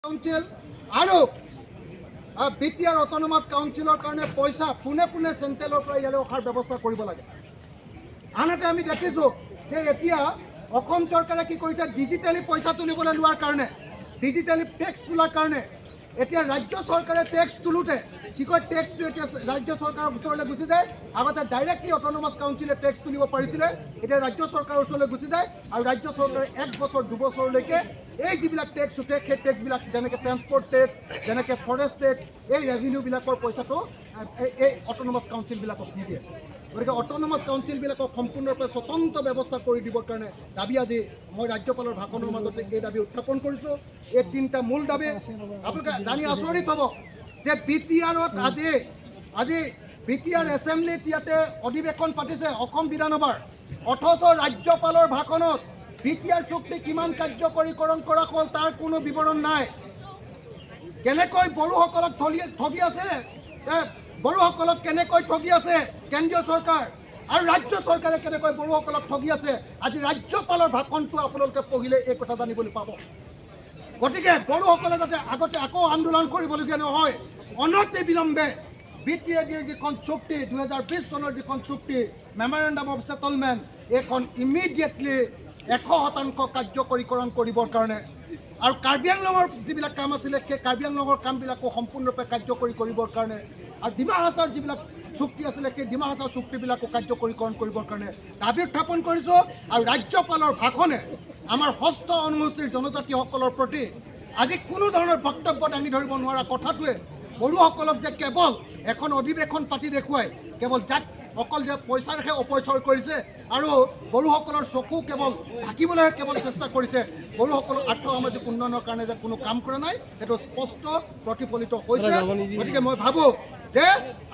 Council আৰু BTR autonomous কাউন্সিলৰ কাৰণে পইচা পোনে পোনে চেণ্ট্ৰেলৰ পৰা ইয়ালৈ অহাৰ ব্যৱস্থা কৰিব লাগে। আনহাতে আমি দেখিছোঁ যে এতিয়া অসম চৰকাৰে কি কৰিছে, ডিজিটেলি পইচা তুলিবলৈ লোৱাৰ কাৰণে, ডিজিটেলি টেক্স তোলাৰ কাৰণে এতিয়া ৰাজ্য চৰকাৰে টেক্স তোলোতে কি কয়, টেক্সটো এতিয়া ৰাজ্য চৰকাৰৰ ওচৰলৈ গুচি যায়। আগতে ডাইৰেক্টলি অট'নমাছ কাউন্সিলে টেক্স তুলিব পাৰিছিলে, এতিয়া ৰাজ্য চৰকাৰৰ ওচৰলৈ গুচি যায় আৰু ৰাজ্য চৰকাৰে 1 বছৰ 2 বছৰলৈকে এই যিবিলাক টেক্স উঠে সেই টেক্সবিলাক যেনেকৈ ট্ৰেন্সপৰ্ট টেক্স, যেনেকৈ ফৰেষ্ট টেক্স, এই ৰেভিনিউবিলাকৰ পইচাটো এই অট'নমাছ কাউন্সিলবিলাকক দি দিয়ে। গতিকে অট'নমাছ কাউন্সিলবিলাকক সম্পূৰ্ণৰূপে স্বতন্ত্ৰ ব্যৱস্থা কৰি দিবৰ কাৰণে দাবী আজি মই ৰাজ্যপালৰ ভাষণৰ মাজতে এই দাবী উত্থাপন কৰিছোঁ। এই 3টা মূল দাবী আপোনালোকে জানি আচৰিত হ'ব যে বিটিআৰত আজি বিটিআৰ এছেম্বলিত ইয়াতে অধিৱেশন পাতিছে অসম বিধানসভাৰ, অথচ ৰাজ্যপালৰ ভাষণত বিটিআৰ চুক্তি কিমান কাৰ্যকৰীকৰণ কৰা হ'ল তাৰ কোনো বিৱৰণ নাই। কেনেকৈ বড়োসকলক ঠগি আছে, বড়োসকলক কেনেকৈ ঠগি আছে কেন্দ্ৰীয় চৰকাৰ আৰু ৰাজ্য চৰকাৰে কেনেকৈ বড়োসকলক ঠগি আছে, আজি ৰাজ্যপালৰ ভাষণটো আপোনালোকে পঢ়িলে এই কথা জানিবলৈ পাব। গতিকে বড়োসকলে যাতে আগতে আকৌ আন্দোলন কৰিবলগীয়া নহয়, অনতি বিলম্বে বিটিএডিৰ যিখন চুক্তি 2020 চনৰ যিখন চুক্তি মেমৰেণ্ডাম অফ ছেটলমেণ্ট, এইখন ইমিডিয়েটলি 100% কাৰ্যকৰীকৰণ কৰিবৰ কাৰণে আৰু কাৰ্বি আংলঙৰ যিবিলাক কাম আছিলে সেই কাৰ্বি আংলঙৰ কামবিলাকো সম্পূৰ্ণৰূপে কাৰ্যকৰী কৰিবৰ কাৰণে আৰু ডিমা হাছাওৰ যিবিলাক চুক্তি আছিলে সেই ডিমা হাছাওৰ চুক্তিবিলাকো কাৰ্যকৰীকৰণ কৰিবৰ কাৰণে দাবী উত্থাপন কৰিছোঁ। আৰু ৰাজ্যপালৰ ভাষণে আমাৰ ষষ্ঠ অনুসূচীৰ জনজাতিসকলৰ প্ৰতি আজি কোনো ধৰণৰ বক্তব্য দাঙি ধৰিব নোৱাৰা কথাটোৱে বড়োসকলক যে কেৱল এখন অধিৱেশন পাতি দেখুৱাই কেৱল যাক অকল যে পইচাৰহে অপচয় কৰিছে আৰু বড়োসকলৰ চকু কেৱল ঢাকিবলৈহে কেৱল চেষ্টা কৰিছে, বড়োসকলৰ আৰ্থ সামাজিক উন্নয়নৰ কাৰণে যে কোনো কাম কৰা নাই সেইটো স্পষ্ট প্ৰতিফলিত হৈছে। গতিকে মই ভাবোঁ যে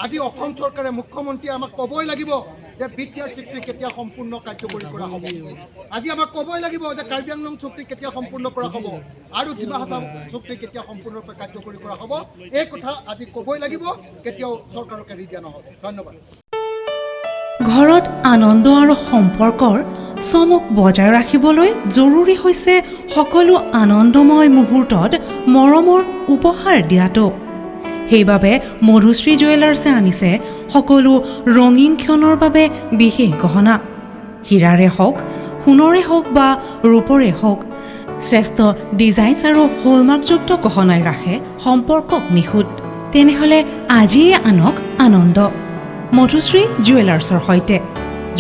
আজি অসম চৰকাৰে, মুখ্যমন্ত্ৰীয়ে আমাক ক'বই লাগিব যে বিটিআৰ চুক্তি কেতিয়া সম্পূৰ্ণ কাৰ্যকৰী কৰা হ'ব। আজি আমাক ক'বই লাগিব যে কাৰ্বি আংলং চুক্তি কেতিয়া সম্পূৰ্ণ কৰা হ'ব আৰু ডিমা হাছাও চুক্তি কেতিয়া সম্পূৰ্ণৰূপে কাৰ্যকৰী কৰা হ'ব। এই কথা আজি ক'বই লাগিব, কেতিয়াও চৰকাৰক এৰি দিয়া নহ'ব। ধন্যবাদ। ঘৰত আনন্দ আৰু সম্পৰ্কৰ চমক বজাই ৰাখিবলৈ জৰুৰী হৈছে সকলো আনন্দময় মুহূৰ্তত মৰমৰ উপহাৰ দিয়াটো। সেইবাবে মধুশ্ৰী জুৱেলাৰ্ছে আনিছে সকলো ৰঙীন ক্ষণৰ বাবে বিশেষ গহনা। হীৰাৰে হওক, সোণৰে হওক বা ৰূপৰে হওক, শ্ৰেষ্ঠ ডিজাইনছ আৰু হলমাৰ্কযুক্ত গহনাই ৰাখে সম্পৰ্কক নিখুঁত। তেনেহ'লে আজিয়ে আনক আনন্দ মধুশ্ৰী জুৱেলাৰ্ছৰ সৈতে।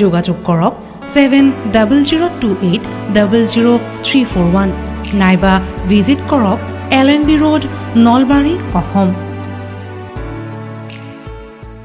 যোগাযোগ কৰক 7028000341 নাইবা ভিজিট কৰক LNB ৰোড, নলবাৰী, অসম।